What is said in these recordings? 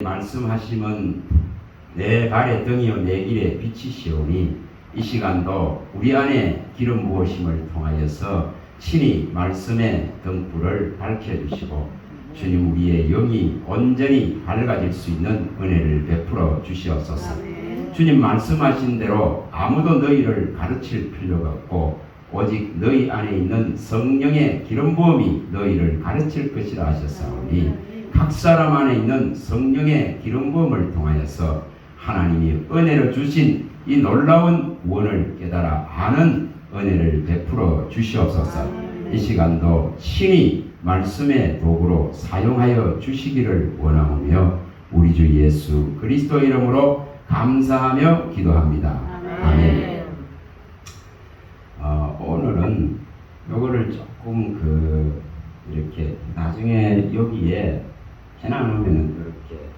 말씀하심은 내 발의 등이요 내 길의 빛이시오니 이 시간도 우리 안에 기름 부으심을 통하여서 친히 말씀의 등불을 밝혀주시고 주님 우리의 영이 온전히 밝아질 수 있는 은혜를 베풀어 주시옵소서. 주님 말씀하신 대로 아무도 너희를 가르칠 필요가 없고 오직 너희 안에 있는 성령의 기름 부음이 너희를 가르칠 것이라 하셨사오니 각 사람 안에 있는 성령의 기름 부음을 통하여서 하나님이 은혜로 주신 이 놀라운 구원을 깨달아 아는 은혜를 베풀어 주시옵소서. 이 시간도 친히 말씀의 도구로 사용하여 주시기를 원하오며 우리 주 예수 그리스도 이름으로 감사하며 기도합니다. 아멘. 오늘은 요거를 조금 이렇게 나중에 여기에 해놔놓으면 이렇게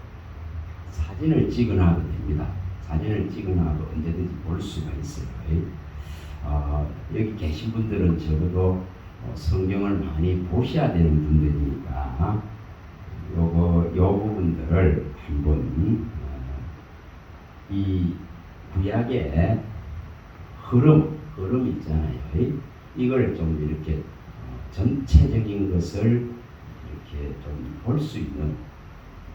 사진을 찍어놔도 됩니다. 사진을 찍어놔도 언제든지 볼 수가 있어요. 여기 계신 분들은 적어도 성경을 많이 보셔야 되는 분들이니까 요 부분들을 한번 이 구약의 흐름 있잖아요. 이걸 좀 이렇게 전체적인 것을 이렇게 좀 볼 수 있는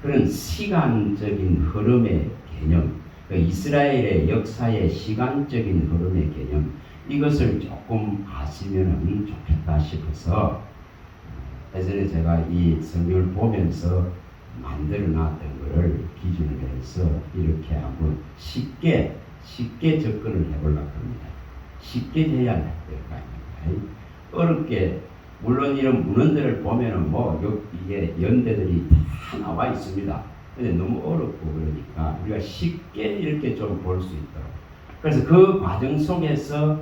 그런 시간적인 흐름의 개념, 이스라엘의 역사의 시간적인 흐름의 개념, 이것을 조금 아시면 좋겠다 싶어서 예전에 제가 이 성경을 보면서 만들어 놨던 것을 기준으로 해서 이렇게 한번 쉽게 접근을 해보려고 합니다. 쉽게 돼야 될 거 아닙니까? 어렵게 물론 이런 문헌들을 보면은 이게 연대들이 다 나와 있습니다. 근데 너무 어렵고 그러니까 우리가 쉽게 이렇게 좀 볼 수 있도록. 그래서 그 과정 속에서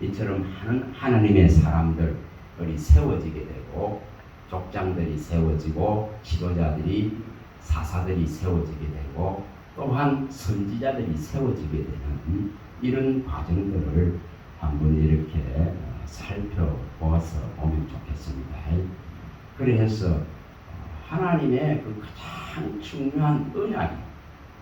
이처럼 하나님의 사람들이 세워지게 되고 족장들이 세워지고 지도자들이 사사들이 세워지게 되고 또한 선지자들이 세워지게 되는 이런 과정들을 한번 이렇게 살펴보아서 보면 좋겠습니다. 그래서 하나님의 그 가장 중요한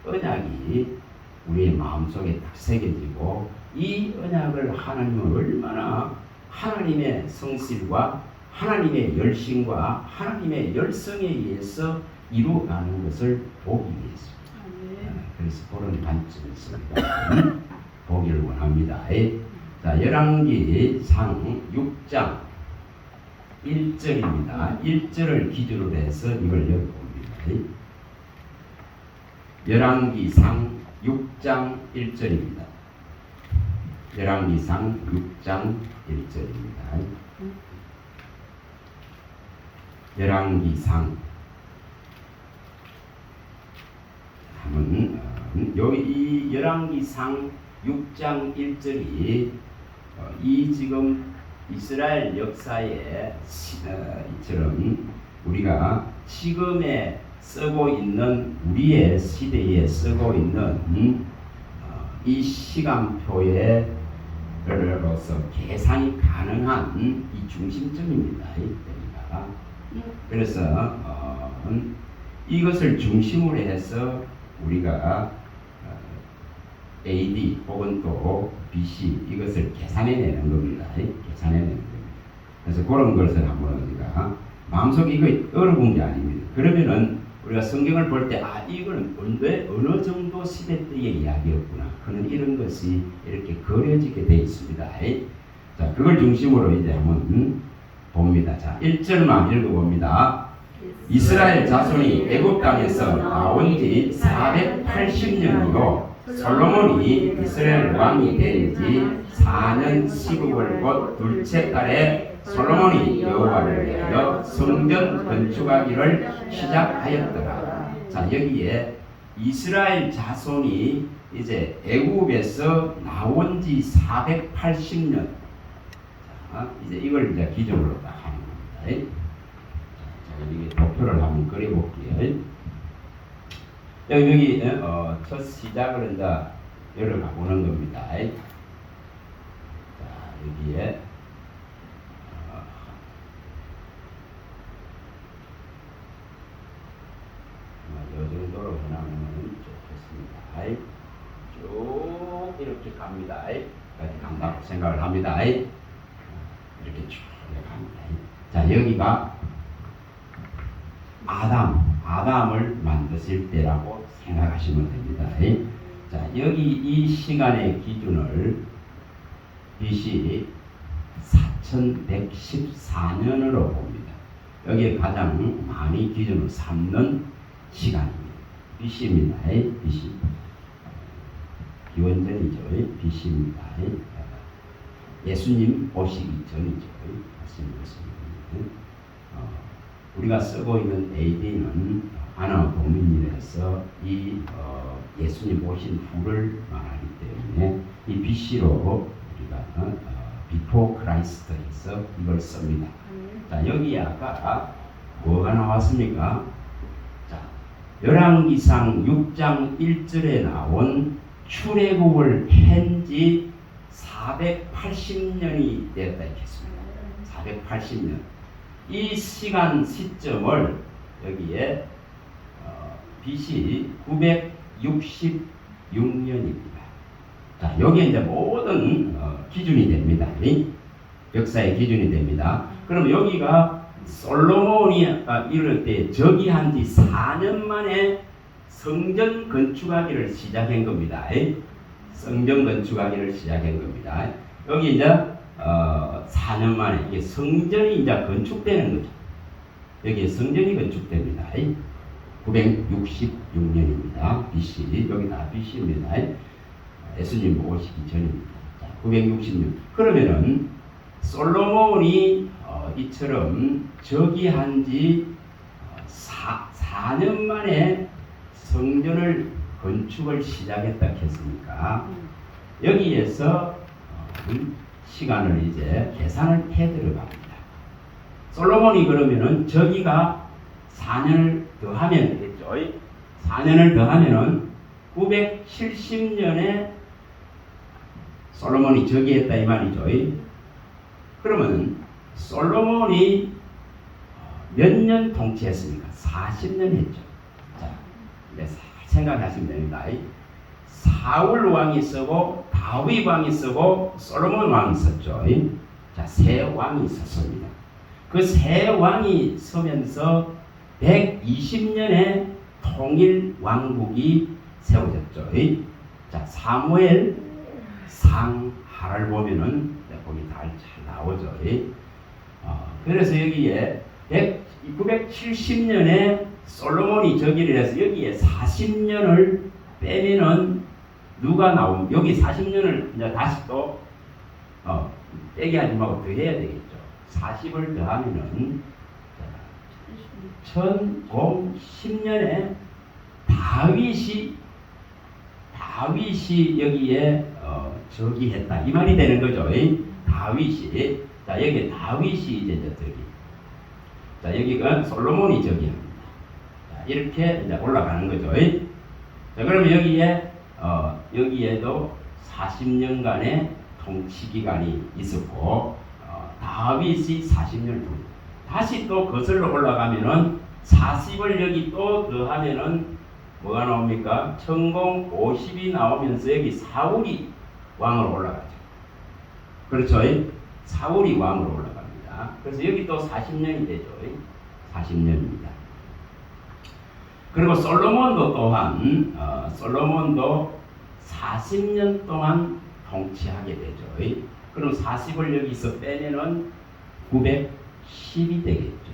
언약이 우리의 마음속에 딱 새겨지고 이 언약을 하나님은 얼마나 하나님의 성실과 하나님의 열심과 하나님의 열성에 의해서 이루어가는 것을 보기 위해서 그래서 그런 관점에서 보기를 원합니다. 자, 열왕기상 6장 1절입니다. 1절을 기준으로 해서 이걸 읽어봅니다. 열왕기상 6장 1절입니다. 열왕기상 6장 1절입니다. 열왕기상 여기 이 열왕기상 6장 1절이 이 지금 이스라엘 역사에 이처럼 우리가 지금에 쓰고 있는 우리의 시대에 쓰고 있는 이 시간표에 로서 계산이 가능한 이 중심점입니다. 그래서 이것을 중심으로 해서 우리가 AD 혹은 또 BC 이것을 계산해내는 겁니다. 계산해내는 겁니다. 그래서 그런 것을 한번 우리가 마음속에 이거 어려운 게 아닙니다. 그러면은 우리가 성경을 볼 때 이거는 어느 정도 시대 때의 이야기였구나. 그런 이런 것이 이렇게 그려지게 되어 있습니다. 자, 그걸 중심으로 이제 한번 봅니다. 자, 1절만 읽어봅니다. 이스라엘 자손이 애굽 땅에서 나온 지 480년이요 솔로몬이 이스라엘 왕이 된 지 4년 15월 곧 둘째 달에 솔로몬이 여호와를 위하여 성전 건축하기를 시작하였더라. 자, 여기에 이스라엘 자손이 이제 애굽에서 나온 지 480년. 자, 이제 이걸 이제 기준으로 딱 하는 겁니다. 자, 이게 도표를 한번 그려볼게요. 여기 첫 시작을 이제 열어가 보는 겁니다. 자, 여기에 해나가면 좋겠습니다. 쭉 이렇게 갑니다. 이렇게 간다고 생각을 합니다. 이렇게 쭉 갑니다. 자, 여기가 아담을 만드실 때라고 생각하시면 됩니다. 자, 여기 이 시간의 기준을 BC 4114년으로 봅니다. 여기에 가장 많이 기준을 삼는 시간입니다. BC입니다. BC. 기원전이죠. BC입니다. 예수님 오시기 전이죠. 우리가 쓰고 있는 AD는 아나 도민이라서 이 예수님 오신 후를 말하기 때문에 이 BC로 우리가 Before Christ 해서 이걸 씁니다. 자, 여기 아까 뭐가 나왔습니까? 자, 열왕기상 6장 1절에 나온 출애굽을 한지 480년이 되었다 했습니다. 480년. 이 시간 시점을 여기에 BC 966년입니다. 자, 여기에 이제 모든 기준이 됩니다. 역사의 기준이 됩니다. 그럼 여기가 솔로몬이 이럴 때 즉위한 지 4년 만에 성전 건축하기를 시작한 겁니다. 성전 건축하기를 시작한 겁니다. 여기 이제 4년 만에 이게 성전이 이제 건축되는 거죠. 여기에 성전이 건축됩니다. 966년입니다. BC. 여기 다 BC입니다. 예수님 오시기 전입니다. 자, 966. 그러면은 솔로몬이 이처럼 즉위한 지 4년 만에 성전을 건축을 시작했다 했으니까 여기에서 시간을 이제 계산을 해 들어갑니다. 솔로몬이 그러면은 저기가 4년을 더하면 되겠죠. 4년을 더하면은 970년에 솔로몬이 저기했다 이 말이죠. 그러면 솔로몬이 몇 년 통치했습니까? 40년 했죠. 자, 생각하시면 됩니다. 사울 왕이 쓰고 다윗 왕이 쓰고 솔로몬 왕이 썼죠. 자, 세 왕이 썼습니다. 그 세 왕이 서면서 120년에 통일 왕국이 세워졌죠. 자, 사무엘 상하를 보면은 거기 잘 나오죠. 그래서 여기에 970년에 솔로몬이 저기를 해서 여기에 40년을 빼면은 누가 나오면 여기 40년을 이제 다시 또 빼게 하지 말고 더 해야 되겠죠. 40을 더하면은 1010년에 다윗이 여기에 저기했다 이 말이 되는 거죠. 다윗이. 자, 여기 다윗이 이제 저기. 자, 여기가 솔로몬이 저기합니다. 자, 이렇게 이제 올라가는 거죠. 자, 그러면 여기에도 40년간의 통치 기간이 있었고 다윗이 40년을 다시 또 거슬러 올라가면은 40을 여기 또 더하면은 뭐가 나옵니까? 1050이 나오면서 여기 사울이 왕으로 올라가죠. 그렇죠? 사울이 왕으로 올라갑니다. 그래서 여기 또 40년이 되죠. 40년입니다. 그리고 솔로몬도 또한 솔로몬도 40년 동안 통치하게 되죠. 그럼 40을 여기서 빼면은 910이 되겠죠.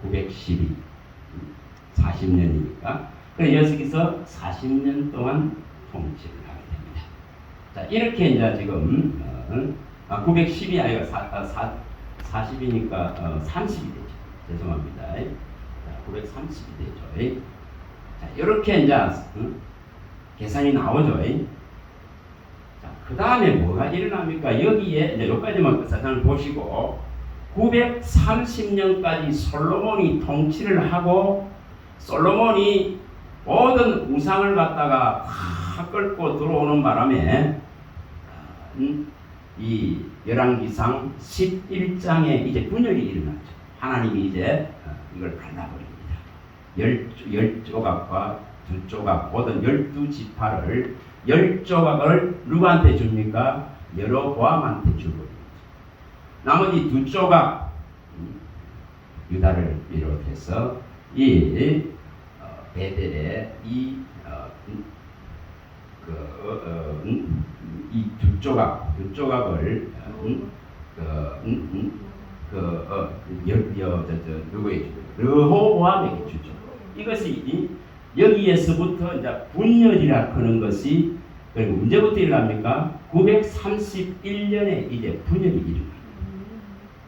912. 40년이니까. 그래서 여기서 40년 동안 통치를 하게 됩니다. 자, 이렇게 이제 지금 910이 아니라 40이니까 30이 되죠. 죄송합니다. 자, 930이 되죠. 자, 이렇게 이제 계산이 나오죠. 자, 그 다음에 뭐가 일어납니까? 여기에 이제 여기까지만 사진을 보시고 930년까지 솔로몬이 통치를 하고 솔로몬이 모든 우상을 갖다가 다 끌고 들어오는 바람에 이 열왕기상 11장에 이제 분열이 일어났죠. 하나님이 이제 이걸 갈라버립니다. 열 조각과 두 조각, 모든 12지파를 10조각을 누구한테 줍니까? 여로보암한테 주고 나머지 두 조각 유다를 비롯해서 이 베델의 이 두 조각을 누구에게 주죠? 르호보암에게 주죠. 이것이 여기에서부터 이제 분열이라 하는 것이 그리고 언제부터 일어납니까? 931년에 이제 분열이 일어납니다.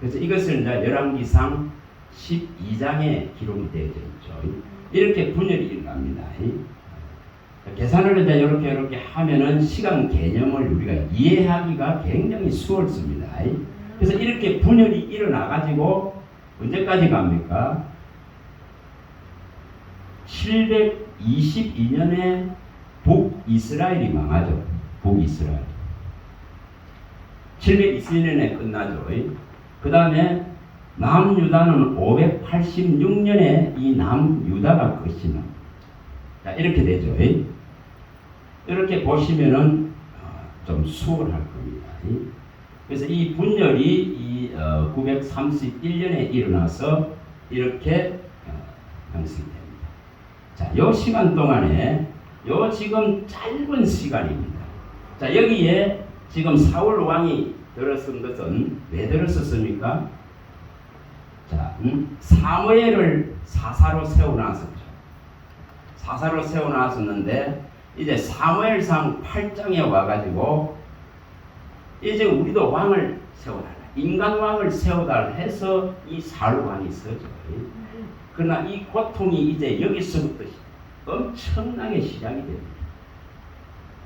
그래서 이것을 이제 열왕기상 12장에 기록이 되어 있죠. 이렇게 분열이 일어납니다. 계산을 이제 이렇게 하면은 시간 개념을 우리가 이해하기가 굉장히 수월습니다. 그래서 이렇게 분열이 일어나 가지고 언제까지 갑니까? 722년에 북이스라엘이 망하죠. 북이스라엘. 722년에 끝나죠. 그 다음에 남유다는 586년에 이 남유다가 끝이 납니다. 자, 이렇게 되죠. 이렇게 보시면은 좀 수월할 겁니다. 그래서 이 분열이 931년에 일어나서 이렇게 형성이 됩니다. 자, 요 시간 동안에 요 지금 짧은 시간입니다. 자, 여기에 지금 사울 왕이 들어선 것은 왜 들었었습니까? 자, 사무엘을 사사로 세워놨었죠. 사사로 세워놨었는데 이제 사무엘상 8장에 와가지고 이제 우리도 왕을 세워달라, 인간 왕을 세워달라 해서 이 사울 왕이 서죠. 그러나 이 고통이 이제 여기서부터 엄청나게 시작이 됩니다.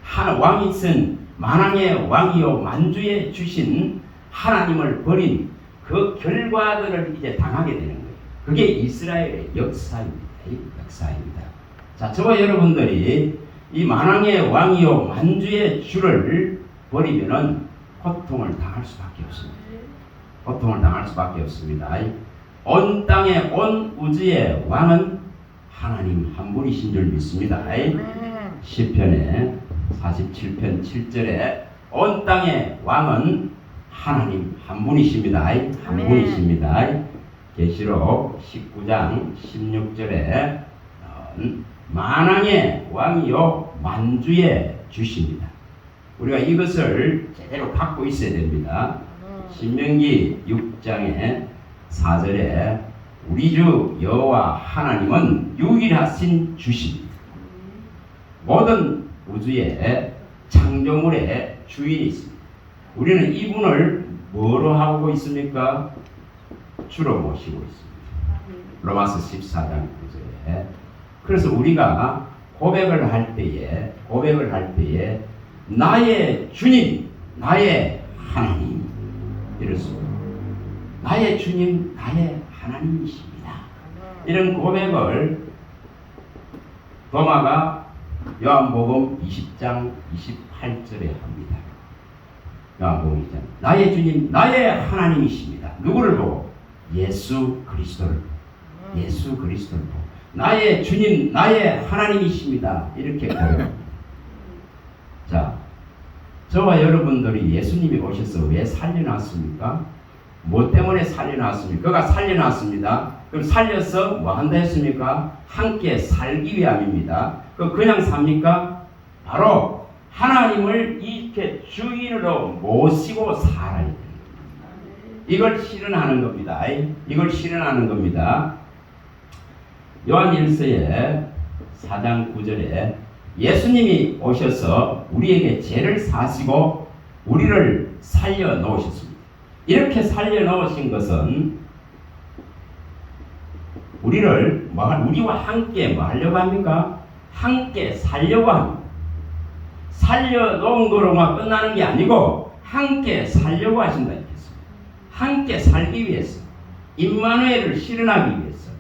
한 왕이 쓴 만왕의 왕이요 만주에 주신 하나님을 버린 그 결과들을 이제 당하게 되는 거예요. 그게 이스라엘의 역사입니다. 역사입니다. 자, 저와 여러분들이 이 만왕의 왕이요 만주의 주를 버리면은 고통을 당할 수밖에 없습니다. 고통을 당할 수밖에 없습니다. 온 땅의 온 우주의 왕은 하나님 한 분이신 줄 믿습니다. 시편에 47편 7절에 온 땅의 왕은 하나님 한 분이십니다. 한 분이십니다. 계시록 19장 16절에 만왕의 왕이요 만주의 주십니다. 우리가 이것을 제대로 갖고 있어야 됩니다. 신명기 6장의 4절에 우리 주 여호와 하나님은 유일하신 주십니다. 모든 우주의 창조물의 주인이 있습니다. 우리는 이분을 뭐로 하고 있습니까? 주로 모시고 있습니다. 로마서 14장 9절에. 그래서 우리가 고백을 할 때에 나의 주님, 나의 하나님 이렇습니다. 나의 주님, 나의 하나님이십니다. 이런 고백을 도마가 요한복음 20장 28절에 합니다. 요한복음 20장 나의 주님, 나의 하나님이십니다. 누구를 보고? 예수 그리스도를 보고 나의 주님, 나의 하나님이십니다. 이렇게 고백합니다. 자, 저와 여러분들이 예수님이 오셔서 왜 살려놨습니까? 뭐 때문에 살려놨습니까? 그가 살려놨습니다. 그럼 살려서 뭐 한다 했습니까? 함께 살기 위함입니다. 그냥 삽니까? 바로 하나님을 이렇게 주인으로 모시고 살아야 됩니다. 이걸 실현하는 겁니다. 이걸 실현하는 겁니다. 요한일서의 4장 9절에 예수님이 오셔서 우리에게 죄를 사시고 우리를 살려 놓으셨습니다. 이렇게 살려 놓으신 것은 우리와 함께 뭐 하려고 합니까? 함께 살려고 합니다. 살려 놓은 거로만 끝나는 게 아니고 함께 살려고 하신다 했습니다. 함께 살기 위해서, 임마누엘을 실현하기 위해서.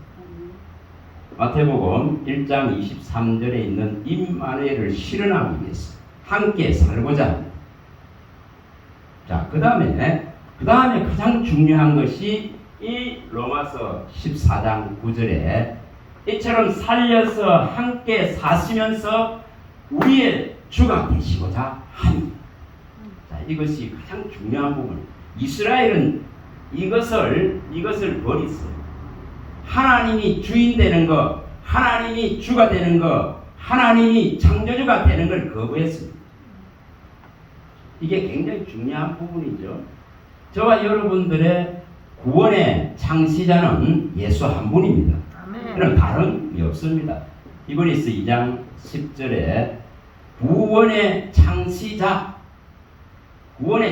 마태복음 1장 23절에 있는 임마누엘을 실현하기 위해서 함께 살고자 합니다. 자, 그 다음에 가장 중요한 것이 이 로마서 14장 9절에 이처럼 살려서 함께 사시면서 우리의 주가 되시고자 하니. 자, 이것이 가장 중요한 부분. 이스라엘은 이것을 버리세요. 하나님이 주인 되는 것, 하나님이 주가 되는 것, 하나님이 창조주가 되는 걸 거부했습니다. 이게 굉장히 중요한 부분이죠. 저와 여러분들의 구원의 창시자는 예수 한 분입니다. 그럼 다름이 없습니다. 히브리서 2장 10절에 구원의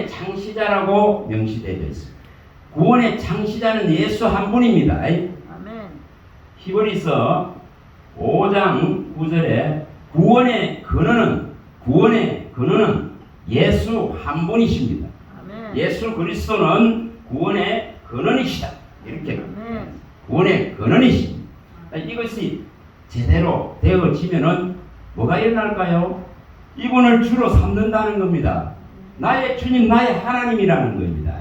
창시자라고 명시되어 있습니다. 구원의 창시자는 예수 한 분입니다. 아멘. 히브리서 5장 9절에 구원의 근원은 예수 한 분이십니다. 아멘. 예수 그리스도는 구원의 근원이시다. 이렇게 구원의 근원이십니다. 이것이 제대로 되어지면은 뭐가 일어날까요? 이분을 주로 삼는다는 겁니다. 나의 주님, 나의 하나님이라는 겁니다.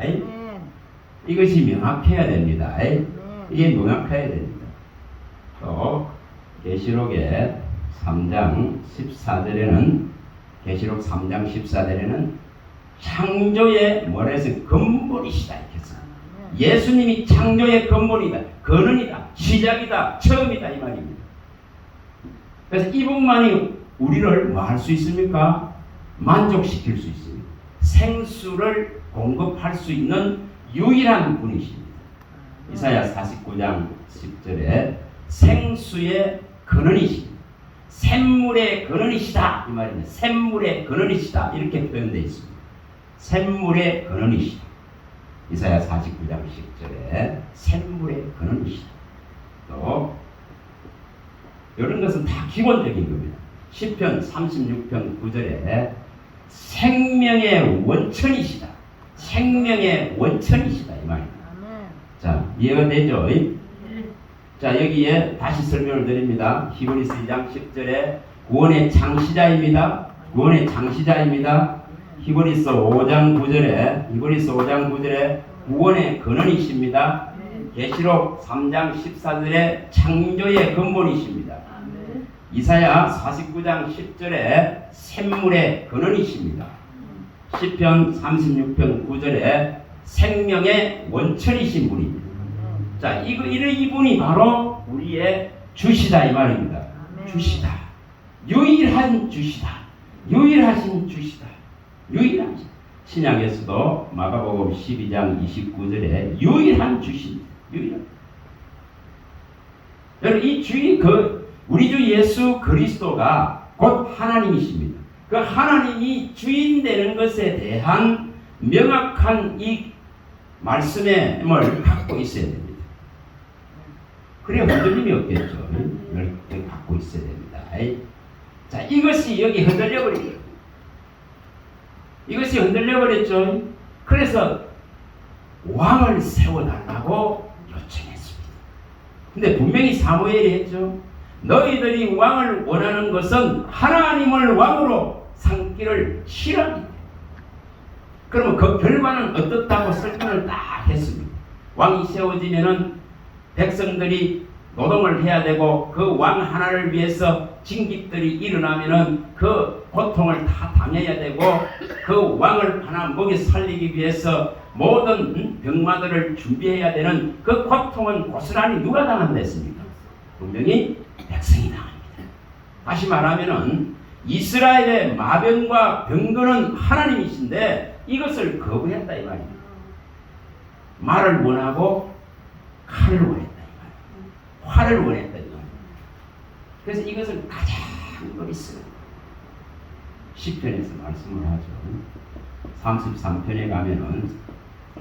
이것이 명확해야 됩니다. 이게 명확해야 됩니다. 또 계시록의 3장 14절에는 계시록 3장 14절에는 창조의 뭐라 해서 근본이시다 이렇게 했어요. 예수님이 창조의 근본이다, 근원이다, 시작이다, 처음이다 이 말입니다. 그래서 이분만이 우리를 뭐 할 수 있습니까? 만족시킬 수 있습니다. 생수를 공급할 수 있는 유일한 분이십니다. 이사야 49장 10절에 생수의 근원이십니다. 샘물의 근원이시다 이 말입니다. 샘물의 근원이시다 이렇게 표현되어 있습니다. 샘물의 근원이시다. 이사야 49장 10절에 샘물의 근원이시다. 또 이런 것은 다 기본적인 겁니다. 시편 36편 9절에 생명의 원천이시다. 생명의 원천이시다 이 말입니다. 자, 이해가 되죠? 자, 여기에 다시 설명을 드립니다. 히브리서 2장 10절에 구원의 창시자입니다. 구원의 창시자입니다. 히브리서 5장 9절에 구원의 근원이십니다. 계시록 3장 14절에 창조의 근본이십니다. 이사야 49장 10절에 샘물의 근원이십니다. 시편 36편 9절에 생명의 원천이신 분입니다. 자, 이분이 바로 우리의 주시다 이 말입니다. 주시다. 유일한 주시다. 유일하신 주시다. 유일한 신약에서도 마가복음 12장 29절에 유일한 주십니다. 유일한. 여러분 이 주인 우리 주 예수 그리스도가 곧 하나님이십니다. 그 하나님이 주인 되는 것에 대한 명확한 이 말씀의 힘을 갖고 있어야 됩니다. 그래야 흔들림이 없겠죠. 이렇게 갖고 있어야 됩니다. 자, 이것이 여기 흔들려버리죠. 이것이 흔들려버렸죠. 그래서 왕을 세워달라고 요청했습니다. 근데 분명히 사무엘이 했죠. 너희들이 왕을 원하는 것은 하나님을 왕으로 삼기를 싫어합니다. 그러면 그 결과는 어떻다고 설명을 딱 했습니다. 왕이 세워지면은 백성들이 노동을 해야 되고 그 왕 하나를 위해서 징집들이 일어나면은 그 고통을 다 당해야 되고 그 왕을 하나 먹여 살리기 위해서 모든 병마들을 준비해야 되는 그 고통은 고스란히 누가 당한다 했습니까? 분명히 백성이 당합니다. 다시 말하면은 이스라엘의 마병과 병거는 하나님이신데 이것을 거부했다 이 말입니다. 말을 원하고 칼을 원했다 이 말입니다. 화를 원했다 이 말입니다. 그래서 이것을 가장 어리석은 시편에서 말씀을 하죠. 33편에 가면은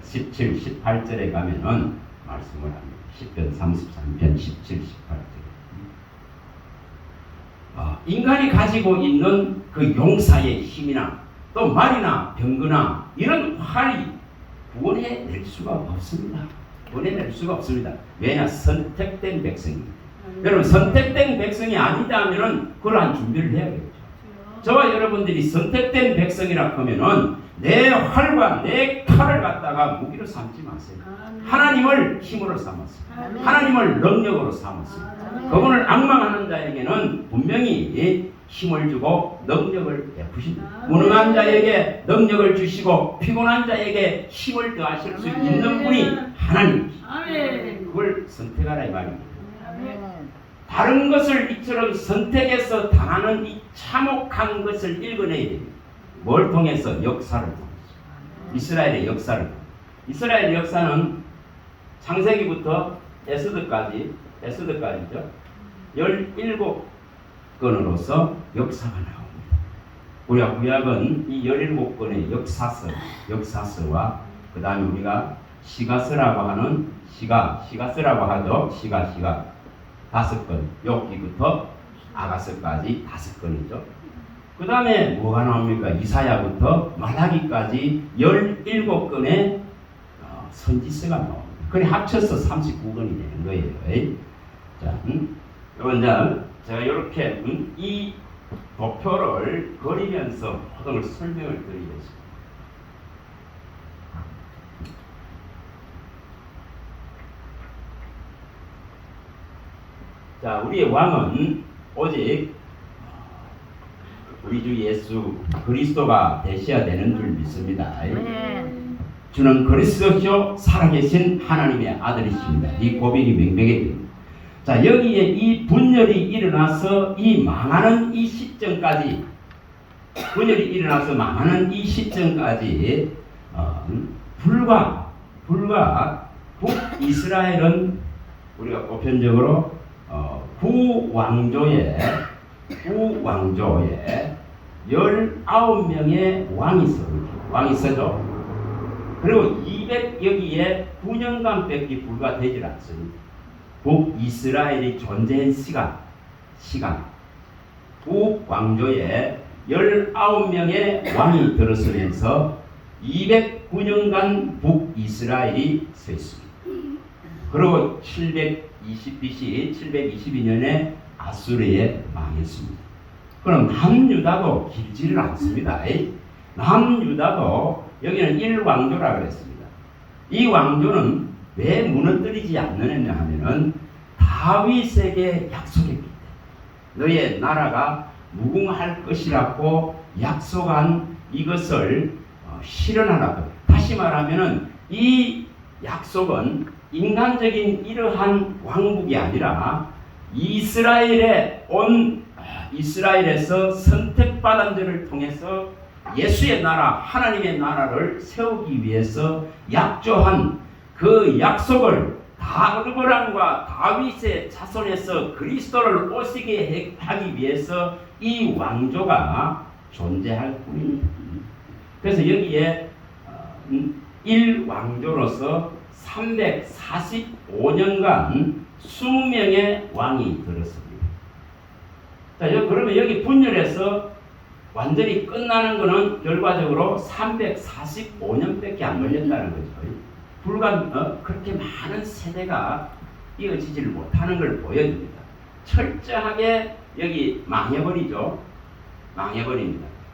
17, 18절에 가면은 말씀을 합니다. 시편 33편 17, 18절. 인간이 가지고 있는 그 용사의 힘이나 또 말이나 병거나 이런 활이 구원해낼 수가 없습니다. 구원해낼 수가 없습니다. 왜냐? 선택된 백성입니다. 여러분 선택된 백성이 아니다면은 그러한 준비를 해야겠죠. 저와 여러분들이 선택된 백성이라 하면은 내 활과 내 칼을 갖다가 무기로 삼지 마세요. 하나님을 힘으로 삼았어요. 하나님을 능력으로 삼았어요. 그분을 앙망하는 자에게는 분명히 힘을 주고 능력을 베푸십니다. 무능한 자에게 능력을 주시고 피곤한 자에게 힘을 더하실 수 있는 분이 하나님이십니다. 그걸 선택하라 이 말입니다. 다른 것을 이처럼 선택해서 당하는 이 참혹한 것을 읽어내야 됩니다. 뭘 통해서? 역사를 통해서. 이스라엘의 역사를 통해서. 이스라엘의 역사는 창세기부터 에스더까지죠. 17건으로서 역사가 나옵니다. 우리가 구약은 이 17건의 역사서와 그 다음에 우리가 시가서라고 하는 시가서라고 하죠. 시가 5건, 욥기부터 아가서까지 5건이죠. 그 다음에 뭐가 나옵니까? 이사야부터 말라기까지 17건의 선지서가 나옵니다. 그래 합쳐서 39건이 되는 거예요. 자, 이건 제가 이렇게 이 도표를 그리면서 모든 걸 설명을 드리겠습니다. 자, 우리의 왕은 오직 우리 주 예수 그리스도가 되셔야 되는 줄 믿습니다. 주는 그리스도시요 살아계신 하나님의 아들이십니다. 이 고백이 명백해 됩니다. 자, 여기에 이 분열이 일어나서 망하는 이 시점까지 불과 북이스라엘은 우리가 보편적으로 구왕조에 19명의 왕이 있어죠. 그리고 200여기에 9년간밖에 불과되질 않습니다. 북이스라엘이 존재한 시간 북왕조에 19명의 왕이 들어서면서 209년간 북이스라엘이 서 있습니다. 그리고 720 BC 722년에 아수르에 망했습니다. 그럼 남유다도 길지를 않습니다. 남유다도 여기는 1왕조라 그랬습니다. 이 왕조는 왜 무너뜨리지 않느냐 하면은 다윗에게 약속했기 때문에 너의 나라가 무궁할 것이라고 약속한 이것을 실현하라고. 다시 말하면은 이 약속은 인간적인 이러한 왕국이 아니라 이스라엘에서 선택받은 자를 통해서 예수의 나라, 하나님의 나라를 세우기 위해서 약조한 그 약속을 아브라함과 다윗의 자손에서 그리스도를 오시게 하기 위해서 이 왕조가 존재할 뿐입니다. 그래서 여기에 1왕조로서 345년간 20명의 왕이 들었습니다. 자, 그러면 여기 분열해서 완전히 끝나는 것은 결과적으로 345년밖에 안 걸렸다는 거죠. 그렇게 많은 세대가 이어지지를 못하는 걸 보여줍니다. 철저하게 여기 망해버립니다.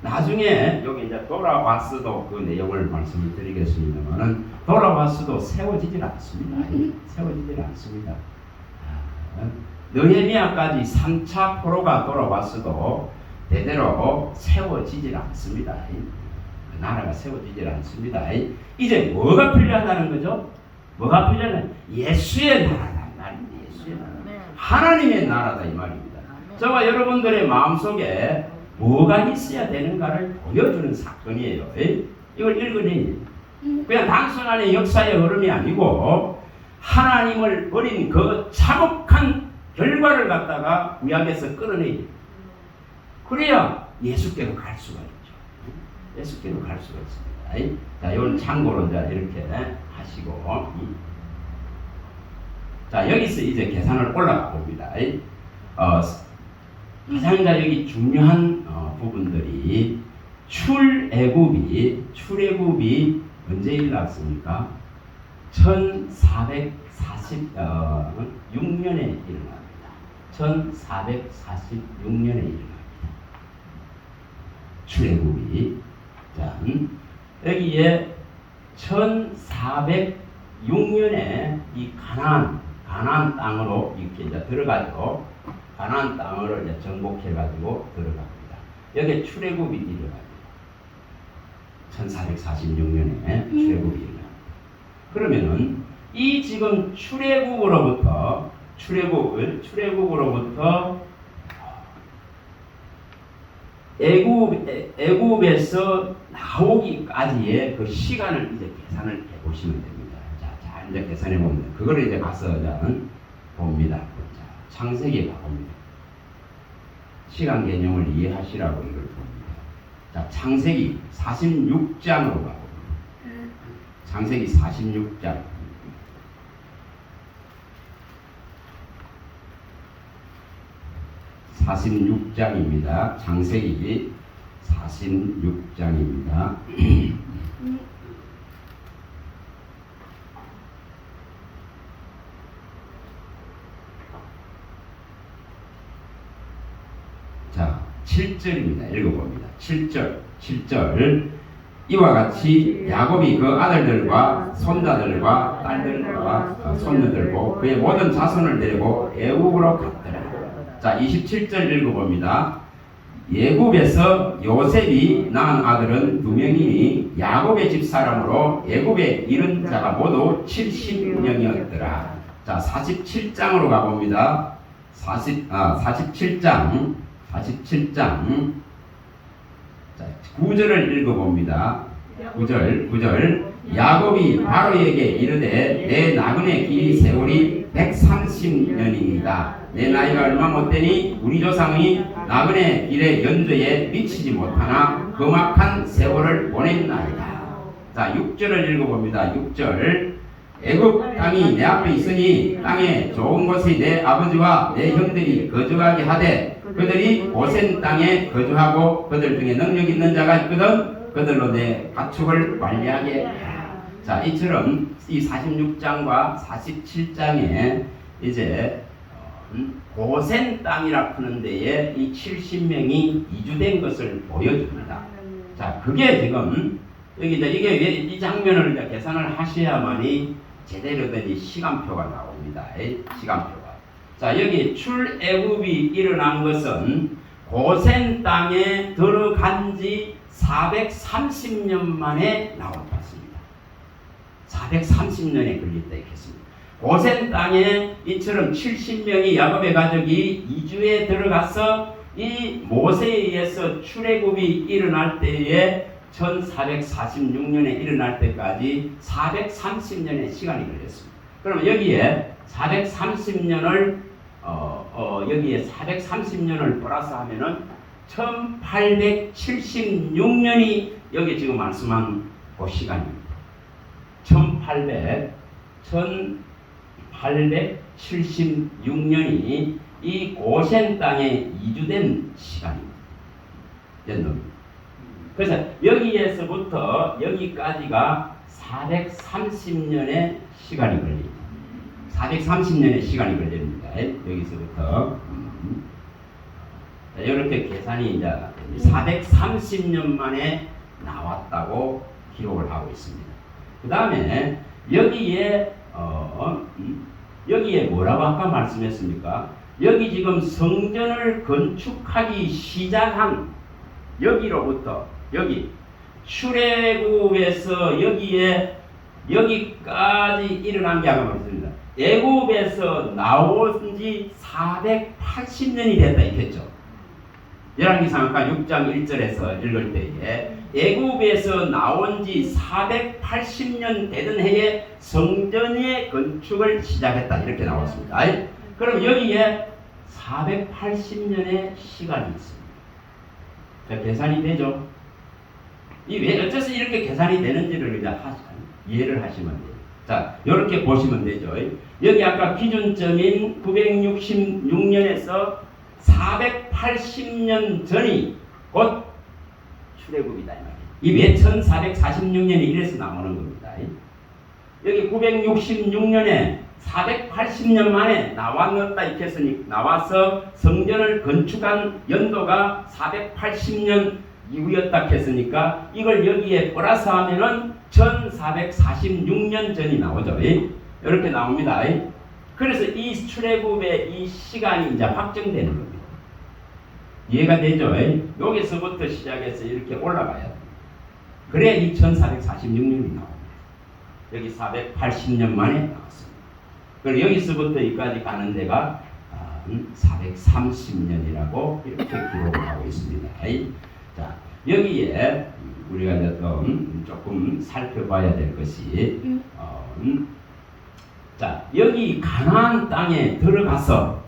나중에 여기 이제 돌아왔어도 그 내용을 말씀을 드리겠습니다만은 돌아왔어도 세워지질 않습니다. 느헤미야까지 3차 포로가 돌아왔어도 대대로 세워지질 않습니다. 나라가 세워지질 않습니다. 이제 뭐가 필요하다는 거죠? 뭐가 필요하냐? 예수의 나라다 말입니다. 예수의 나라. 하나님의 나라다 이 말입니다. 저와 여러분들의 마음속에 뭐가 있어야 되는가를 보여주는 사건이에요. 이걸 읽으니 그냥 단순한 역사의 흐름이 아니고 하나님을 버린 그 참혹한 결과를 갖다가 구약에서 끌어내야 돼요. 그래야 예수께로 갈 수가 있죠. 예수께로 갈 수가 있습니다. 자, 이건 참고로 이렇게 하시고, 자, 여기서 이제 계산을 올라가 봅니다. 가장 여기 중요한 부분들이 출애굽이 언제 일어났습니까? 1446년에 일어납니다. 1446년에 일어납니다. 출애굽이. 자, 여기에 1406년에 이 가나안 땅으로 이렇게 이제 들어가죠. 가나안 땅으로 이제 정복해가지고 들어갑니다. 여기에 출애굽이 일어나죠. 1446년에 출애굽이 일어납니다. 그러면은 이 지금 출애굽으로부터 애굽에서 나오기까지의 그 시간을 이제 계산을 해보시면 됩니다. 자, 이제 계산해 보면 그거를 이제 가서 봅니다. 자, 창세기에 가봅니다. 시간 개념을 이해하시라고 이걸 봅니다. 자, 창세기 46장으로 가봅니다. 창세기 46장. (46장입니다) 창세기 46장입니다. 자, 7절입니다. 읽어봅니다. 7절 이와 같이 야곱이 그 아들들과 손자들과 딸들과 손녀들고 그의 모든 자손을 데리고 애굽으로 갔더라. 자, 27절 읽어봅니다. 애굽에서 요셉이 낳은 아들은 2명이니 야곱의 집사람으로 애굽에 이른 자가 모두 70명이었더라. 자, 47장으로 가봅니다. 47장. 자, 9절을 읽어봅니다. 9절 야곱이 바로에게 이르되 내 나그네 길이 세월이 130년이니이다. 내 나이가 얼마 못되니 우리 조상이 나그네 길의 연조에 미치지 못하나 험악한 세월을 보냈나이다. 자, 6절을 읽어봅니다. 6절 애굽 땅이 내 앞에 있으니 땅에 좋은 곳이 내 아버지와 내 형들이 거주하게 하되 그들이 고센 땅에 거주하고 그들 중에 능력 있는 자가 있거든 그들로 내 가축을 관리하게 하라. 자, 이처럼 이 46장과 47장에 이제 고센 땅이라 하는 데에 이 70명이 이주된 것을 보여줍니다. 자, 그게 지금 여기 이제 이게 왜 이 장면을 이제 계산을 하셔야만이 제대로 된 이 시간표가 나옵니다. 시간표가. 자, 여기 출애굽이 일어난 것은 고센 땅에 들어간 지 430년 만에 나온 것입니다. 430년에 걸렸다 했습니다. 고센 땅에 이처럼 70명이 야곱의 가족이 이주에 들어가서 이 모세에 의해서 출애굽이 일어날 때에 1446년에 일어날 때까지 430년의 시간이 걸렸습니다. 그러면 여기에 430년을 여기에 430년을 플러스 하면은 1876년이 여기 지금 말씀한 그 시간입니다. 1876년이 이 고센 땅에 이주된 시간입니다. 연도입니다. 그래서 여기에서부터 여기까지가 430년의 시간이 걸립니다. 430년의 시간이 걸립니다. 여기서부터 이렇게 계산이 이제 430년 만에 나왔다고 기록을 하고 있습니다. 그 다음에 여기에 뭐라고 아까 말씀했습니까? 여기 지금 성전을 건축하기 시작한 여기로부터 여기 출애굽에서 여기까지 일어난 게 아까 말씀드립니다. 애굽에서 나온 지 480년이 됐다 했죠. 열왕기상하 6장 1절에서 읽을 때에 애굽에서 나온 지 480년 되던 해에 성전의 건축을 시작했다 이렇게 나왔습니다. 그럼 여기에 480년의 시간이 있습니다. 자, 계산이 되죠? 이 왜 어째서 이렇게 계산이 되는지를 이제 이해를 하시면 돼요. 자, 이렇게 보시면 되죠. 여기 아까 기준점인 966년에서 480년 전이 곧 출애굽이다 이 말이에요. 이 왜 1446년이 이래서 나오는 겁니다. 여기 966년에 480년 만에 나왔다 이렇게 했으니 나와서 성전을 건축한 연도가 480년 이후였다 했으니까 이걸 여기에 플러스 하면은 1446년 전이 나오죠. 이렇게 나옵니다. 그래서 이 출애굽의 이 시간이 이제 확정되는 겁니다. 이해가 되죠? 여기서부터 시작해서 이렇게 올라가야 돼요. 그래야 이 1446년이 나옵니다. 여기 480년 만에 나왔습니다. 그리고 여기서부터 여기까지 가는 데가 430년이라고 이렇게 기록을 하고 있습니다. 자, 여기에 우리가 조금 살펴봐야 될 것이 자, 여기 가나안 땅에 들어가서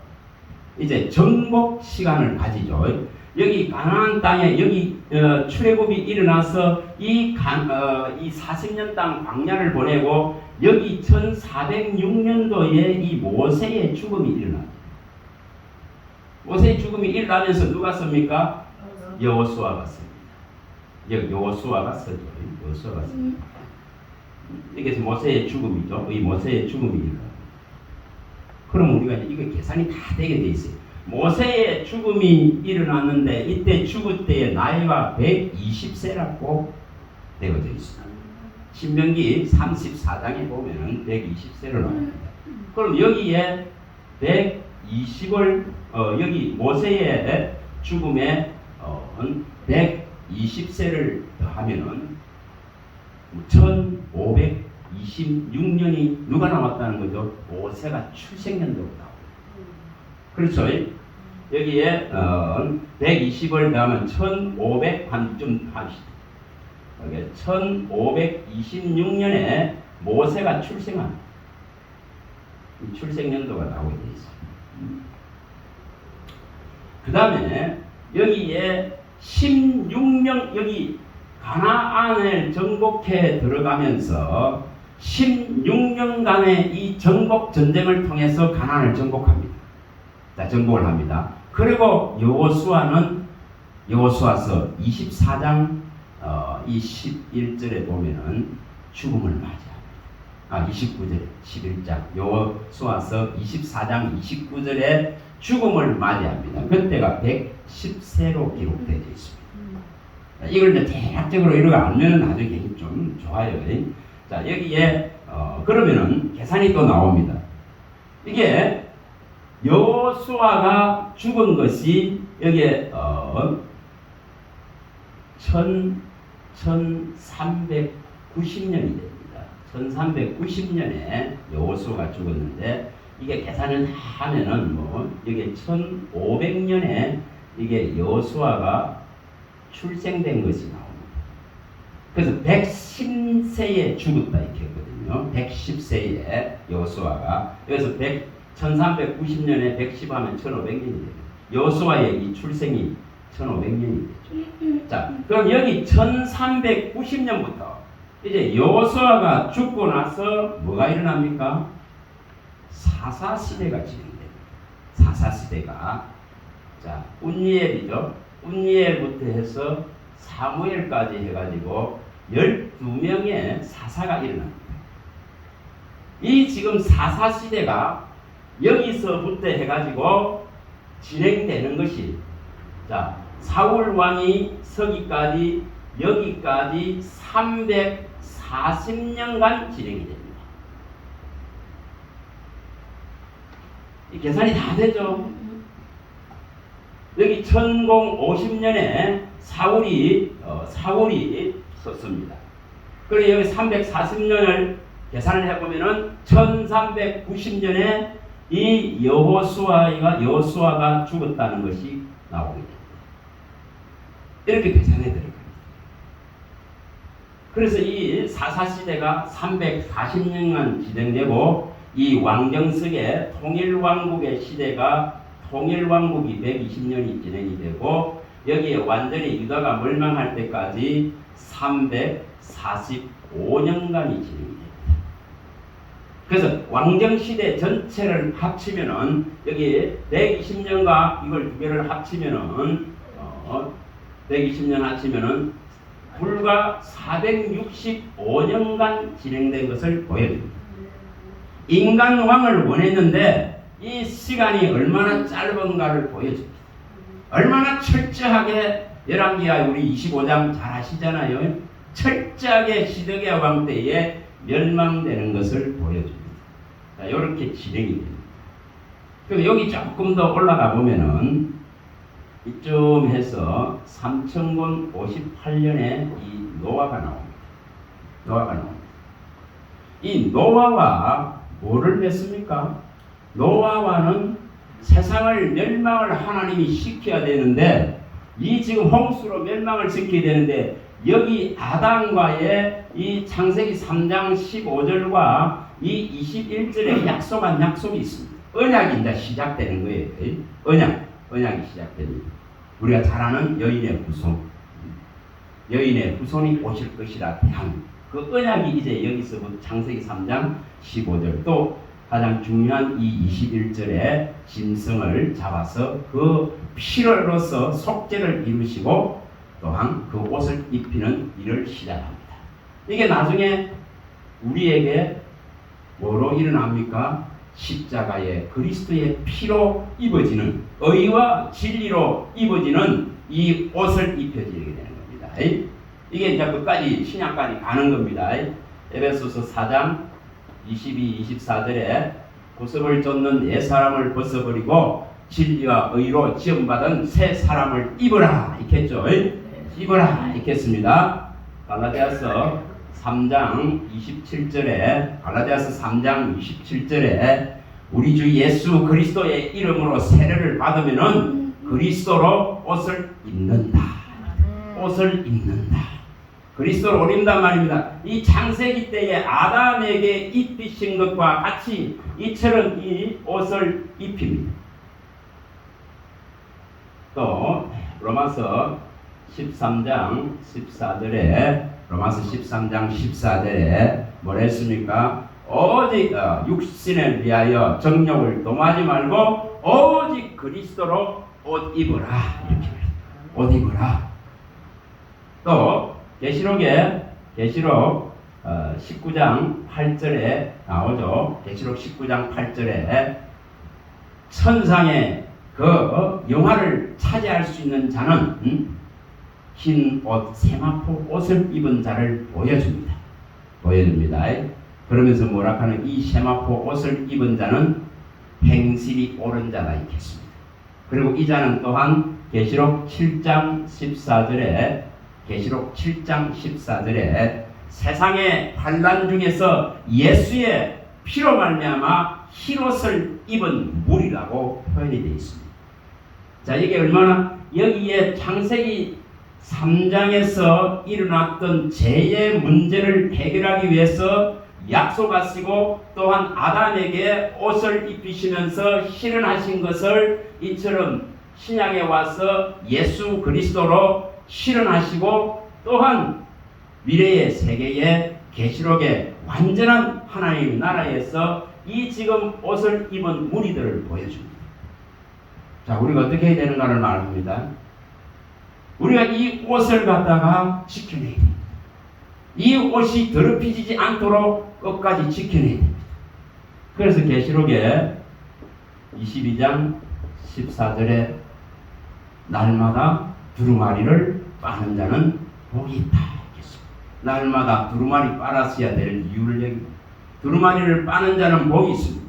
이제 정복 시간을 가지죠. 여기 가나안 땅에 여기 출애굽이 일어나서 이 40년 땅 광야를 보내고 여기 1406년도에 이 모세의 죽음이 일어나죠. 모세의 죽음이 일어나면서 누가 씁니까? 여호수아가 씁니다. 여호수아가 쓰죠. 여호수아가 씁니다. 이게 모세의 죽음이죠. 이 모세의 죽음이 일어납니다. 그럼 우리가 이거 계산이 다 되게 돼 있어요. 모세의 죽음이 일어났는데 이때 죽을 때의 나이가 120세라고 되어져 있습니다. 신명기 34장에 보면은 120세로 나옵니다. 그럼 여기에 120을 여기 모세의 죽음에 120세를 더하면은 1526년이 누가 나왔다는 거죠? 모세가 출생년도로 나옵니다. 그렇죠? 여기에 120을 더하면 1500 한쯤 합시다. 1526년에 모세가 출생한 출생년도가 나오게 되어 있습니다. 그 다음에 여기에 16명 여기 가나안을 정복해 들어가면서 16년간의 이 정복 전쟁을 통해서 가나안을 정복합니다. 자, 정복을 합니다. 그리고 여호수아서 24장 이 11절에 보면은 죽음을 맞이합니다. 29절 11장 여호수아서 24장 29절에 죽음을 맞이합니다. 그때가 110세로 기록되어 있습니다. 이걸 이제 대략적으로 이루가 알면 나중에 좀 좋아요. 자, 여기에 그러면은 계산이 또 나옵니다. 이게 여호수아가 죽은 것이 여기에 1390년이 됩니다. 1390년에 여호수아가 죽었는데 이게 계산을 하면은 이게 1500년에 이게 여호수아가 출생된 것이 나옵니다. 그래서 110세에 죽었다 이렇게 했거든요. 110세에 여호수아가 여기서 1390년에 110 하면 1500년이 됩니다. 여호수아의 이 출생이 1500년이 되죠. 자, 그럼 여기 1390년부터 이제 여호수아가 죽고 나서 뭐가 일어납니까? 사사시대가 진행됩니다. 사사시대가 자, 운니엘이죠. 운니엘부터 해서 사무엘까지 해가지고 12명의 사사가 일어납니다. 이 지금 사사시대가 여기서부터 해가지고 진행되는 것이 자, 사울 왕이 서기까지 여기까지 340년간 진행이 됩니다. 이 계산이 다 되죠. 여기 1050년에 사울이 썼습니다. 그리고 여기 340년을 계산을 해보면은 1390년에 이 여호수아가 죽었다는 것이 나오게 됩니다. 이렇게 계산해 들어갑니다. 그래서 이 사사시대가 340년간 진행되고 이 왕정석의 통일왕국의 시대가 통일왕국이 120년이 진행이 되고 여기에 완전히 유다가 멸망할 때까지 345년간이 진행이 됩니다. 그래서 왕정시대 전체를 합치면은 여기 120년과 이걸 두 개를 합치면은 120년 합치면은 불과 465년간 진행된 것을 보여줍니다. 인간왕을 원했는데 이 시간이 얼마나 짧은가를 보여줍니다. 얼마나 철저하게 열왕기하 우리 25장 잘 아시잖아요. 철저하게 시드기야 왕 때에 멸망되는 것을 보여줍니다. 자, 이렇게 진행이 됩니다. 그럼 여기 조금 더 올라가 보면은 이쯤 해서 3058년에 이 노아가 나옵니다. 노아가 나옵니다. 이 노아와 뭐를 맺습니까? 노아와는 세상을 멸망을 하나님이 시켜야 되는데, 이 지금 홍수로 멸망을 시켜야 되는데, 여기 아담과의 이 창세기 3장 15절과 이 21절에 약속한 약속이 있습니다. 언약이 이제 시작되는 거예요. 언약이 시작됩니다. 우리가 잘 아는 여인의 후손이 오실 것이라 대한 그 언약이 이제 여기서부터 창세기 3장 15절, 또 가장 중요한 이 21절에 짐승을 잡아서 그 피로로서 속죄를 이루시고 또한 그 옷을 입히는 일을 시작합니다. 이게 나중에 우리에게 뭐로 일어납니까? 십자가의 그리스도의 피로 입어지는, 의와 진리로 입어지는 이 옷을 입혀지게 되는 겁니다. 이게 이제 끝까지 신약까지 가는 겁니다. 에베소서 4장 22, 24절에 구속을 쫓는 옛 사람을 벗어버리고 진리와 의로 지음받은 새 사람을 입으라 이렇겠죠. 입으라 이렇겠습니다. 갈라디아서 3장 27절에 우리 주 예수 그리스도의 이름으로 세례를 받으면은 그리스도로 옷을 입는다. 옷을 입는다. 그리스도를 옷 입는단 말입니다. 이 창세기 때에 아담에게 입히신 것과 같이 이처럼 이 옷을 입힙니다. 또 로마서 13장 14절에 뭐라 했습니까? 오직 육신을 위하여 정욕을 동하지 말고 오직 그리스도로 옷 입으라. 이렇게 옷 입으라. 또 계시록 19장 8절에 나오죠. 계시록 19장 8절에 천상의 그 영화를 차지할 수 있는 자는 흰 옷, 세마포 옷을 입은 자를 보여줍니다. 그러면서 뭐라 하는, 이 세마포 옷을 입은 자는 행실이 옳은 자다 있겠습니다. 그리고 이 자는 또한 계시록 7장 14절에 세상의 환난 중에서 예수의 피로 말미암아 흰옷을 입은 무리라고 표현이 되어 있습니다. 자, 이게 얼마나 여기에 창세기 3장에서 일어났던 죄의 문제를 해결하기 위해서 약속하시고 또한 아담에게 옷을 입히시면서 실현하신 것을 이처럼 신약에 와서 예수 그리스도로 실현하시고 또한 미래의 세계의 계시록의 완전한 하나님의 나라에서 이 지금 옷을 입은 무리들을 보여줍니다. 자, 우리가 어떻게 해야 되는가를 말합니다. 우리가 이 옷을 갖다가 지켜내야 됩니다. 이 옷이 더럽혀지지 않도록 끝까지 지켜내야 됩니다. 그래서 계시록에 22장 14절에 날마다 두루마리를 빠는 자는 복이 있다. 날마다 두루마리 빨았어야 될 이유를 얘기합니다. 두루마리를 빠는 자는 복이 있습니다.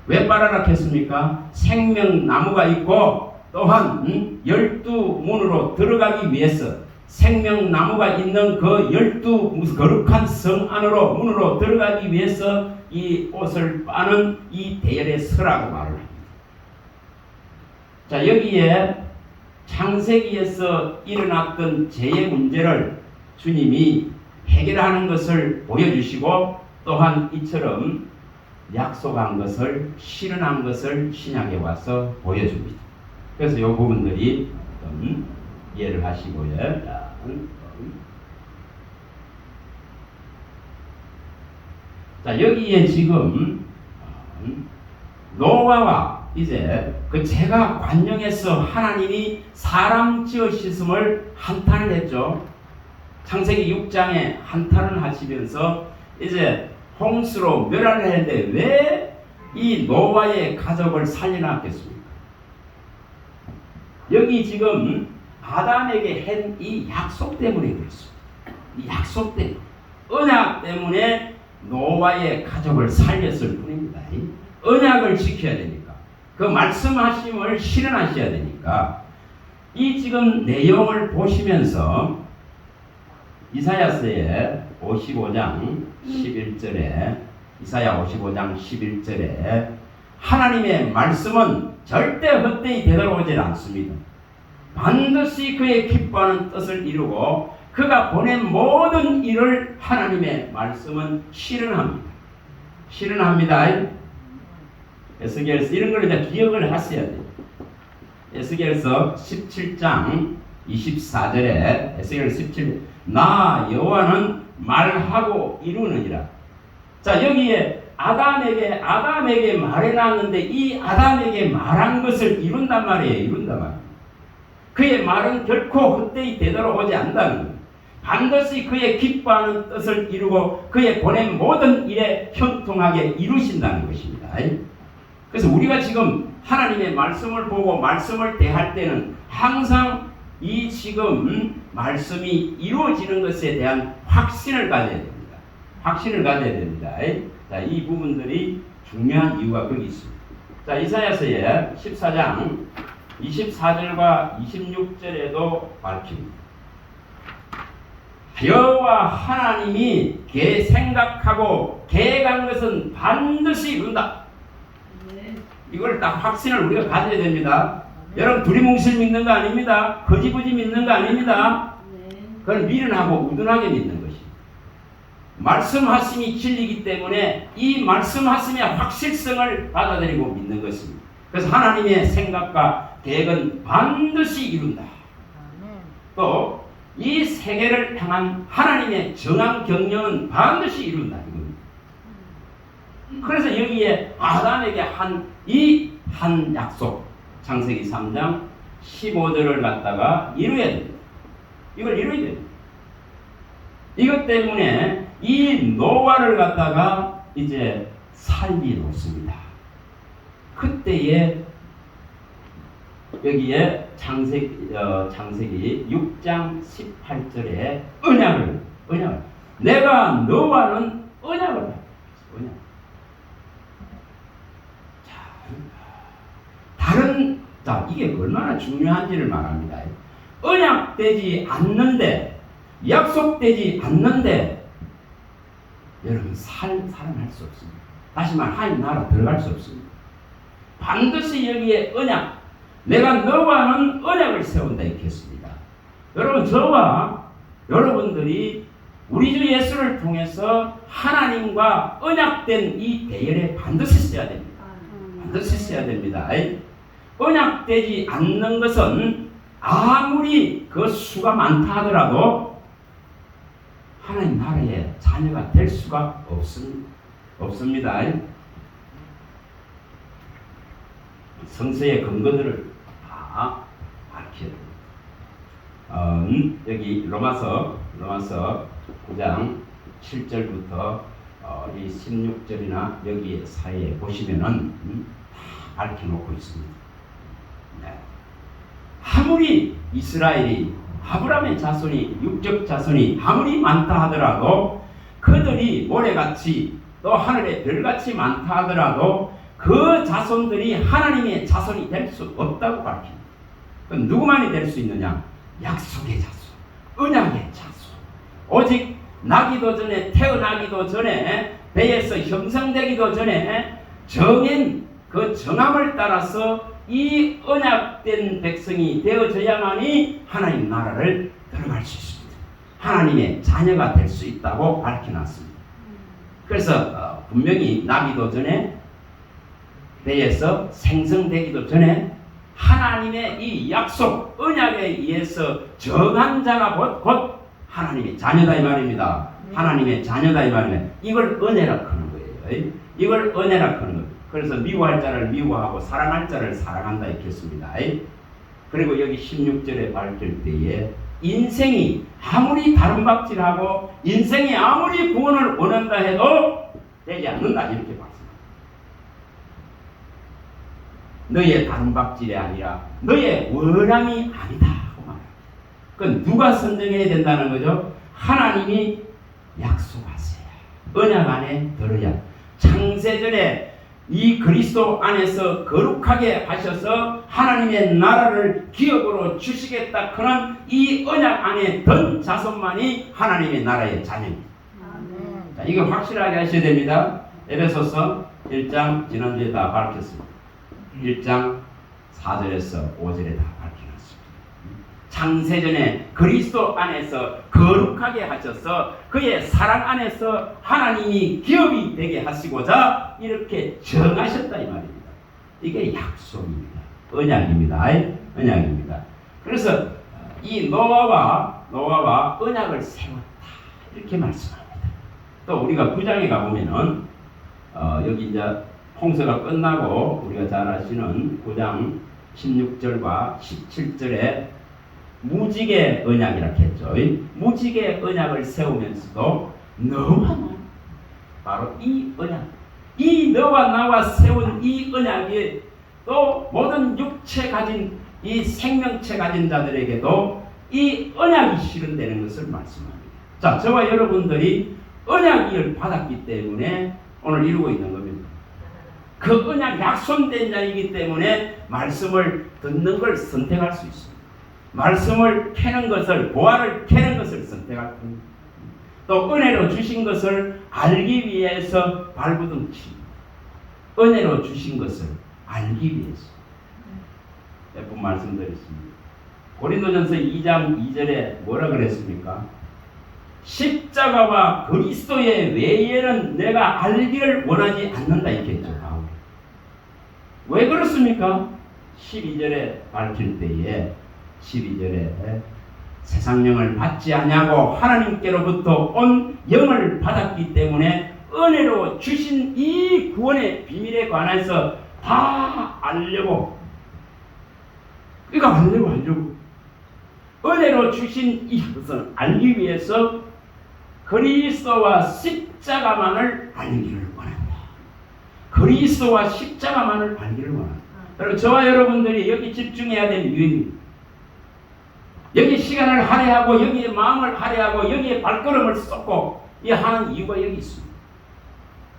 왜 빨아라 했습니까? 생명나무가 있고 또한 12문으로 들어가기 위해서 생명나무가 있는 그 12 거룩한 성 안으로 문으로 들어가기 위해서 이 옷을 빠는 이 대열의 서라고 말을 합니다. 자, 여기에 창세기에서 일어났던 죄의 문제를 주님이 해결하는 것을 보여주시고 또한 이처럼 약속한 것을 실현한 것을 신약에 와서 보여줍니다. 그래서 이 부분들이 좀 이해를 하시고요. 자, 여기에 지금 노아와 이제 그 죄가 관영해서 하나님이 사람 지으심을 한탄을 했죠. 창세기 6장에 한탄을 하시면서 이제 홍수로 멸하려 했는데 왜 이 노아의 가족을 살려놨겠습니까? 여기 지금 아담에게 한 이 약속 때문에 그렇습니다. 이 약속 때문에, 언약 때문에 노아의 가족을 살렸을 뿐입니다. 언약을 지켜야 되니까, 그 말씀하심을 실현하셔야 되니까. 이 지금 내용을 보시면서 이사야서의 55장 11절에 이사야 55장 11절에 하나님의 말씀은 절대 헛되이 되돌아오지 않습니다. 반드시 그의 기뻐하는 뜻을 이루고 그가 보낸 모든 일을 하나님의 말씀은 실현합니다. 실현합니다. 에스겔서 이런 걸 이제 기억을 하셔야 돼요. 에스겔서 17장 24절에 에스겔 17 나 여호와는 말하고 이루느니라. 자, 여기에 아담에게 말해놨는데 이 아담에게 말한 것을 이룬단 말이에요. 이룬단 말이에요. 그의 말은 결코 헛되이 되돌아오지 않는다는 거예요. 반드시 그의 기뻐하는 뜻을 이루고 그의 보낸 모든 일에 형통하게 이루신다는 것입니다. 그래서 우리가 지금 하나님의 말씀을 보고 말씀을 대할 때는 항상 이 지금 말씀이 이루어지는 것에 대한 확신을 가져야 됩니다. 확신을 가져야 됩니다. 자, 이 부분들이 중요한 이유가 거기 있습니다. 자, 이사야서의 14장 24절과 26절에도 밝힙니다. 여호와 하나님이 생각하고 계획한 것은 반드시 이룬다. 이걸 딱 확신을 우리가 가져야 됩니다. 여러분 두리뭉실 믿는 거 아닙니다. 거지부지 믿는 거 아닙니다. 그건 미련하고 우둔하게 믿는 것입니다. 말씀하심이 진리이기 때문에 이 말씀하심의 확실성을 받아들이고 믿는 것입니다. 그래서 하나님의 생각과 계획은 반드시 이룬다. 또 이 세계를 향한 하나님의 정한 경영은 반드시 이룬다. 이겁니다. 그래서 여기에 아담에게 한 약속, 창세기 3장 15절을 갖다가 이루어야 됩니다. 이걸 이루어야 됩니다. 이것 때문에 이 노아를 갖다가 이제 살리놓습니다. 그때에 여기에 창세기 6장 18절에 언약을 내가 너와는 언약을 해. 자, 이게 얼마나 중요한지를 말합니다. 언약되지 않는데, 약속되지 않는데, 여러분, 살아날 수 없습니다. 다시 말, 하나님 나라 들어갈 수 없습니다. 반드시 여기에 언약, 내가 너와는 언약을 세운다, 이렇게 했습니다. 여러분, 저와 여러분들이 우리 주 예수를 통해서 하나님과 언약된 이 대열에 반드시 써야 됩니다. 반드시 써야 됩니다. 언약되지 않는 것은 아무리 그 수가 많다 하더라도 하나님 나라의 자녀가 될 수가 없습니다. 성서의 근거들을 다 밝혀야 됩니다. 여기 로마서 9장 7절부터 이 16절이나 여기 사이에 보시면은 다 밝혀놓고 있습니다. 아무리 이스라엘이 아브라함의 자손이 육적 자손이 아무리 많다 하더라도 그들이 모래같이 또 하늘의 별같이 많다 하더라도 그 자손들이 하나님의 자손이 될 수 없다고 밝힙니다. 그럼 누구만이 될 수 있느냐? 약속의 자손, 언약의 자손. 오직 나기도 전에, 태어나기도 전에, 배에서 형성되기도 전에 정인 그 정함을 따라서 이 언약된 백성이 되어져야만이 하나님 나라를 들어갈 수 있습니다. 하나님의 자녀가 될 수 있다고 밝혀놨습니다. 그래서 분명히 나기도 전에, 배에서 생성되기도 전에 하나님의 이 약속, 언약에 의해서 정한 자가 곧 하나님의 자녀다 이 말입니다. 하나님의 자녀다 이 말이면 이걸 은혜라 하는 거예요. 이걸 은혜라 하는 거예요. 그래서 미워할 자를 미워하고 사랑할 자를 사랑한다 이렇게 했습니다. 그리고 여기 16절에 밝힐 때에 인생이 아무리 다름박질하고 인생이 아무리 구원을 원한다 해도 되지 않는다 이렇게 봤습니다. 너의 다름박질이 아니라 너의 원함이 아니다 하고 말합니다. 그건 누가 선정해야 된다는 거죠? 하나님이 약속하세요. 언약 안에 들어야. 창세전에 이 그리스도 안에서 거룩하게 하셔서 하나님의 나라를 기업으로 주시겠다 그런 이 언약 안에 든 자손만이 하나님의 나라의 자녀입니다. 자, 이거 확실하게 하셔야 됩니다. 에베소서 1장 지난주에 다 밝혔습니다. 1장 4절에서 5절에 다 밝혀놨습니다. 창세전에 그리스도 안에서 거룩하게 하셔서 그의 사랑 안에서 하나님이 기업이 되게 하시고자 이렇게 정하셨다 이 말입니다. 이게 약속입니다. 언약입니다. 언약입니다. 그래서 이 노아와 언약을 세웠다 이렇게 말씀합니다. 또 우리가 9장에 가보면은 여기 이제 홍수가 끝나고 우리가 잘 아시는 9장 16절과 17절에 무지개 언약이라 했죠. 무지개 언약을 세우면서도 너와 바로 이 언약, 이 너와 나와 세운 이 언약이 또 모든 육체 가진 이 생명체 가진 자들에게도 이 언약이 실현되는 것을 말씀합니다. 자, 저와 여러분들이 언약을 받았기 때문에 오늘 이루고 있는 겁니다. 그 언약 약속된 자이기 때문에 말씀을 듣는 걸 선택할 수 있습니다. 말씀을 캐는 것을, 보화를 캐는 것을 선택할 겁니다. 또 은혜로 주신 것을 알기 위해서 발부둥칩니다. 은혜로 주신 것을 알기 위해서. 몇 번 말씀드렸습니다. 고린도전서 2장 2절에 뭐라 그랬습니까? 십자가와 그리스도의 외에는 내가 알기를 원하지 않는다 이랬죠. 왜 그렇습니까? 12절에 밝힐 때에 12절에 세상 영을 받지 아니하고 하나님께로부터 온 영을 받았기 때문에 은혜로 주신 이 구원의 비밀에 관해서 다 알려고, 그러니까 알려고 은혜로 주신 이것을 알기 위해서 그리스도와 십자가만을 알기를 원한다. 그리스도와 십자가만을 알기를 원한다. 그리고 저와 여러분들이 여기 집중해야 될 이유입니다. 여기 시간을 할애하고 여기에 마음을 할애하고 여기에 발걸음을 쏟고 이 하는 이유가 여기 있습니다.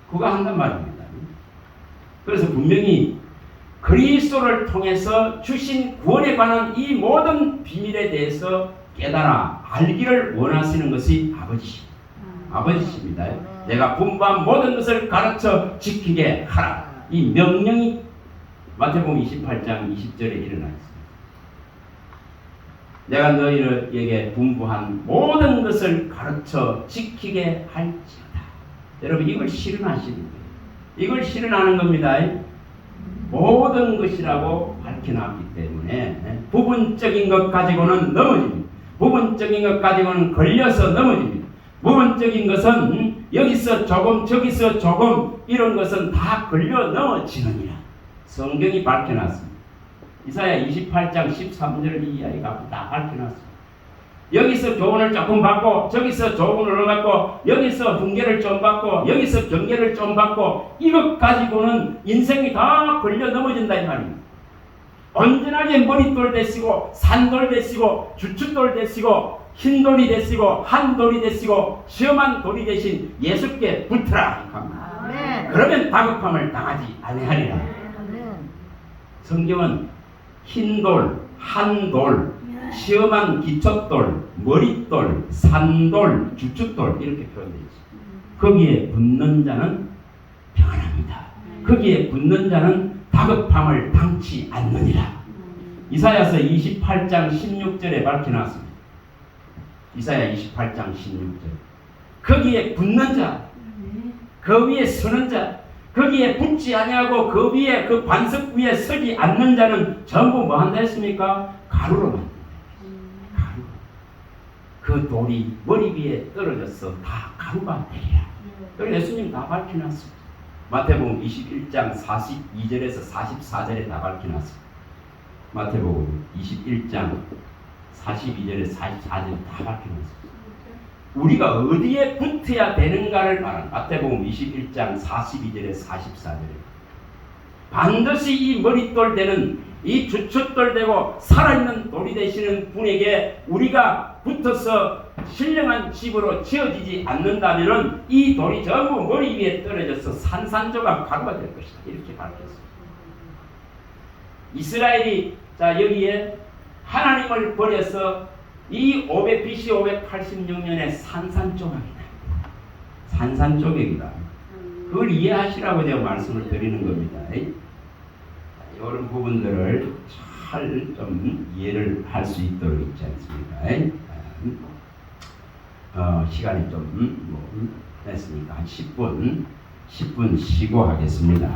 그가 한단 말입니다. 그래서 분명히 그리스도를 통해서 주신 구원에 관한 이 모든 비밀에 대해서 깨달아 알기를 원하시는 것이 아버지십니다. 아버지십니다. 내가 분부한 모든 것을 가르쳐 지키게 하라. 이 명령이 마태복음 28장 20절에 일어나 있습니다. 내가 너희에게 분부한 모든 것을 가르쳐 지키게 할지어다. 여러분 이걸 실현하시는 거예요. 이걸 실현하는 겁니다. 모든 것이라고 밝혀놨기 때문에 부분적인 것 가지고는 넘어집니다. 부분적인 것 가지고는 걸려서 넘어집니다. 부분적인 것은 여기서 조금 저기서 조금 이런 것은 다 걸려 넘어지느니라. 성경이 밝혀놨습니다. 이사야 28장 13절 이하가 다 밝혀놨습니다. 여기서 교훈을 조금 받고 저기서 교훈을 받고 여기서 훈계를 좀 받고 여기서 경계를 좀 받고 이것 가지고는 인생이 다 걸려 넘어진다 이 말입니다. 온전하게 머릿돌 되시고 산돌 되시고 주춧돌 되시고 흰돌이 되시고 한돌이 되시고 시험한 돌이 되신 예수께 붙으라. 아멘. 그러면 다급함을 당하지 아니하리라. 아멘. 성경은 흰돌, 한돌, 시험한 기초돌, 머릿돌, 산돌, 주춧돌 이렇게 표현되어 있습니다. 거기에 붙는 자는 평안합니다. 거기에 붙는 자는 다급함을 당치 않느니라. 이사야서 28장 16절에 밝혀놨습니다. 이사야 28장 16절. 거기에 붙는 자, 그 위에 서는 자, 거기에 붙지 아니하고 그 위에 그 반석 위에 서지 않는 자는 전부 뭐 한다 했습니까? 가루로 만든다. 가루. 그 돌이 머리 위에 떨어져서 다 가루가 되리라. 그리고 예수님 다 밝혀놨습니다. 마태복음 21장 42절에서 44절에 다 밝혀놨습니다. 마태복음 21장 42절에 44절에 다 밝혀놨습니다. 우리가 어디에 붙어야 되는가를 말한 마태복음 21장 42절에 44절에 반드시 이 머릿돌 되는 이 주춧돌 되고 살아있는 돌이 되시는 분에게 우리가 붙어서 신령한 집으로 지어지지 않는다면 이 돌이 전부 머리 위에 떨어져서 산산조각 가루가 될 것이다. 이렇게 밝혔습니다. 이스라엘이 자 여기에 하나님을 버려서 이 BC 586년에 산산조각이다. 산산조각이다. 그걸 이해하시라고 제가 말씀을 드리는 겁니다. 이런 부분들을 잘 좀 이해를 할 수 있도록 있지 않습니까? 시간이 좀 됐으니까 한 10분 쉬고 하겠습니다.